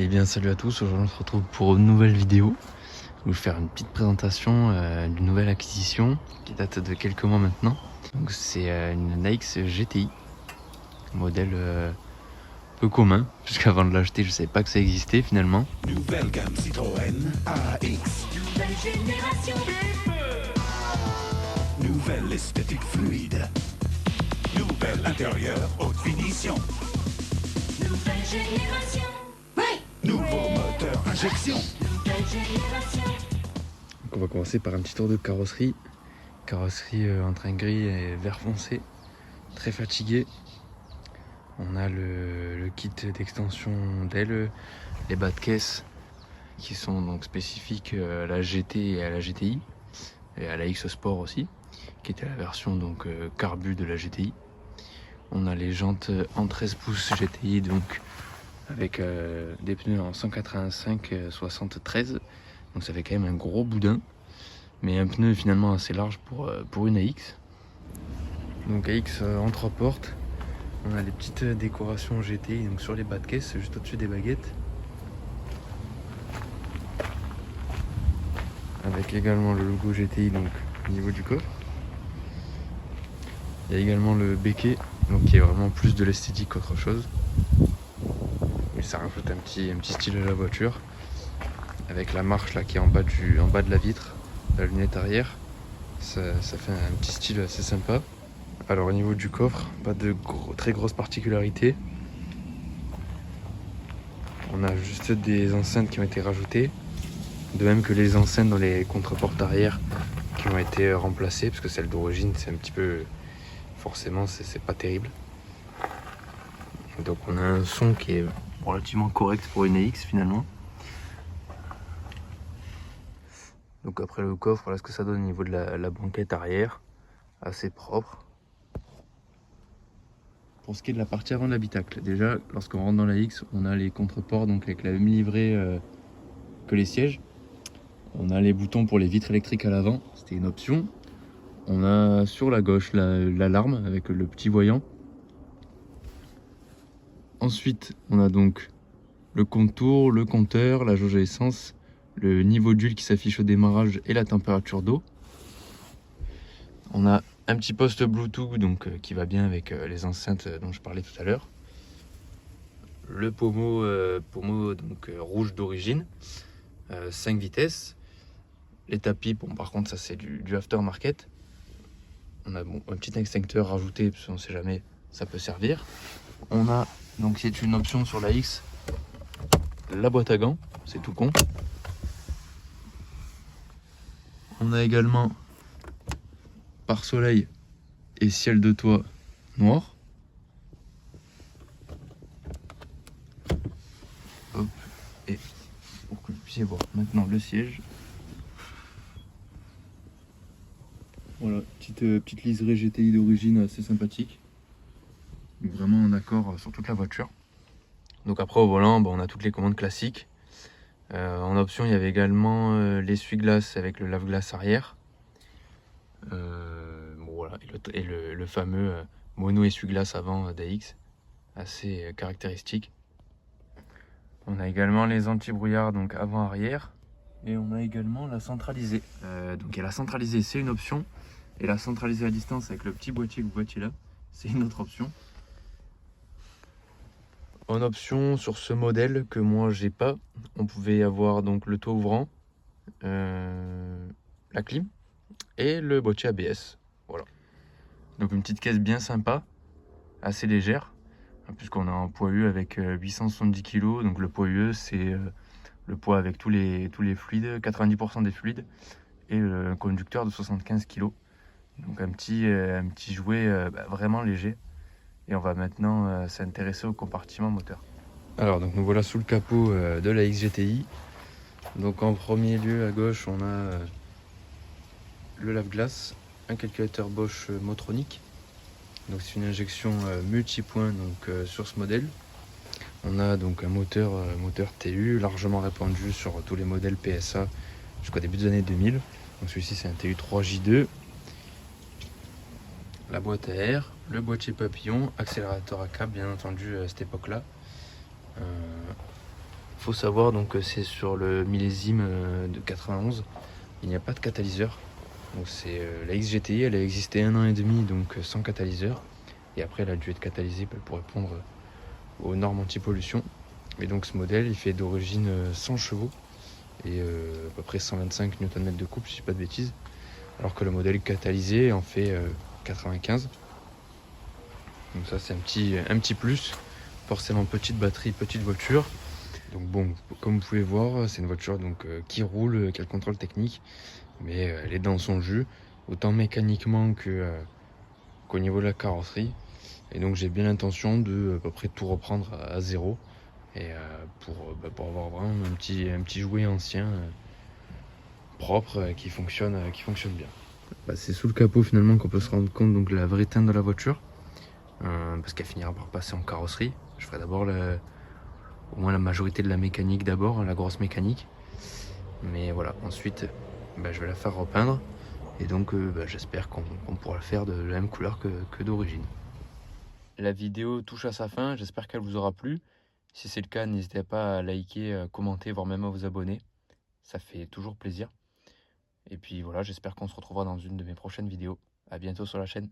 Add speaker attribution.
Speaker 1: Eh bien salut à tous, aujourd'hui on se retrouve pour une nouvelle vidéo. Je vais vous faire une petite présentation d'une nouvelle acquisition qui date de quelques mois maintenant. Donc c'est une AX GTI, modèle peu commun, puisqu'avant de l'acheter je savais pas que ça existait finalement.
Speaker 2: Nouvelle gamme Citroën AX.
Speaker 3: Nouvelle génération.
Speaker 2: Nouvelle esthétique fluide. Nouvel intérieur haute finition.
Speaker 3: Nouvelle génération.
Speaker 2: Nouveau moteur injection.
Speaker 3: Nouvelle génération.
Speaker 1: Donc on va commencer par un petit tour de carrosserie. Carrosserie en train gris et vert foncé, très fatigué. On a le kit d'extension d'aile, les bas de caisse qui sont donc spécifiques à la GT et à la GTI et à la X Sport aussi, qui était la version donc carbu de la GTI. On a les jantes en 13 pouces GTI donc avec des pneus en 185 73, donc ça fait quand même un gros boudin, mais un pneu finalement assez large pour une AX. Donc AX en 3 portes. On a les petites décorations GTI donc sur les bas de caisse, juste au-dessus des baguettes. Avec également le logo GTI donc au niveau du coffre. Il y a également le béquet, donc qui est vraiment plus de l'esthétique qu'autre chose. Mais ça rajoute un petit style à la voiture. Avec la marche là qui est en bas de la vitre, la lunette arrière. Ça fait un petit style assez sympa. Alors au niveau du coffre, pas de très grosses particularités. On a juste des enceintes qui ont été rajoutées. De même que les enceintes dans les contreportes arrière qui ont été remplacées, parce que celles d'origine c'est un petit peu... Forcément c'est pas terrible. Donc on a un son qui est relativement correct pour une AX finalement. Donc après le coffre, voilà ce que ça donne au niveau de la banquette arrière. Assez propre. Pour ce qui est de la partie avant de l'habitacle, déjà lorsqu'on rentre dans la X, on a les contreports donc avec la même livrée que les sièges. On a les boutons pour les vitres électriques à l'avant, c'était une option. On a sur la gauche l'alarme avec le petit voyant. Ensuite, on a donc le contour, le compteur, la jauge à essence, le niveau d'huile qui s'affiche au démarrage et la température d'eau. On a un petit poste Bluetooth donc, qui va bien avec les enceintes dont je parlais tout à l'heure. Le pommeau, donc, rouge d'origine, 5 vitesses. Les tapis, bon par contre ça c'est du aftermarket. On a un petit extincteur rajouté parce qu'on ne sait jamais, ça peut servir. On a, donc c'est une option sur la X, la boîte à gants, c'est tout con. On a également pare-soleil et ciel de toit noir. Hop, et pour que vous puissiez voir maintenant le siège. Voilà, petite liseré GTI d'origine assez sympathique. Vraiment en accord sur toute la voiture. Donc après au volant, on a toutes les commandes classiques. En option, il y avait également l'essuie-glace avec le lave-glace arrière. Voilà, et le fameux mono essuie-glace avant d'AX, assez caractéristique. On a également les anti-brouillard donc avant-arrière. Et on a également la centralisée. Donc la centralisée c'est une option. Et la centralisée à distance avec le petit boîtier que vous voyez là, c'est une autre option. En option sur ce modèle que moi j'ai pas, on pouvait avoir donc le toit ouvrant, la clim et le boîtier ABS. Voilà. Donc une petite caisse bien sympa, assez légère, puisqu'on a un poids U avec 870 kg. Donc le poids UE c'est le poids avec tous les fluides, 90% des fluides, et le conducteur de 75 kg. Donc un petit jouet vraiment léger. Et on va maintenant s'intéresser au compartiment moteur. Alors donc nous voilà sous le capot de la XGTI. Donc en premier lieu à gauche on a le lave-glace, un calculateur Bosch Motronic. Donc c'est une injection multipoint donc sur ce modèle. On a donc un moteur TU largement répandu sur tous les modèles PSA jusqu'au début des années 2000. Donc celui-ci c'est un TU 3J2. La boîte à air, le boîtier papillon, accélérateur à câble bien entendu à cette époque-là. faut savoir, donc c'est sur le millésime de 91. Il n'y a pas de catalyseur. Donc c'est la XGTI, elle a existé 1 an et demi, donc sans catalyseur. Et après, elle a dû être catalysée pour répondre aux normes anti-pollution. Et donc ce modèle, il fait d'origine 100 chevaux et à peu près 125 Nm de couple, si je dis pas de bêtises. Alors que le modèle catalysé en fait 95. Donc ça, c'est un petit plus. Forcément, petite batterie, petite voiture. Donc bon, comme vous pouvez voir, c'est une voiture donc, qui roule, qui a le contrôle technique, mais elle est dans son jus, autant mécaniquement qu'au niveau de la carrosserie. Et donc j'ai bien l'intention de à peu près tout reprendre à zéro, et pour avoir vraiment un petit jouet ancien, propre, qui fonctionne bien. C'est sous le capot finalement qu'on peut se rendre compte donc, de la vraie teinte de la voiture, parce qu'elle finira par passer en carrosserie. Je ferai d'abord au moins la majorité de la mécanique d'abord, la grosse mécanique. Mais voilà, ensuite je vais la faire repeindre. Et donc j'espère qu'on pourra le faire de la même couleur que d'origine. La vidéo touche à sa fin, j'espère qu'elle vous aura plu. Si c'est le cas, n'hésitez pas à liker, commenter, voire même à vous abonner. Ça fait toujours plaisir. Et puis voilà, j'espère qu'on se retrouvera dans une de mes prochaines vidéos. À bientôt sur la chaîne.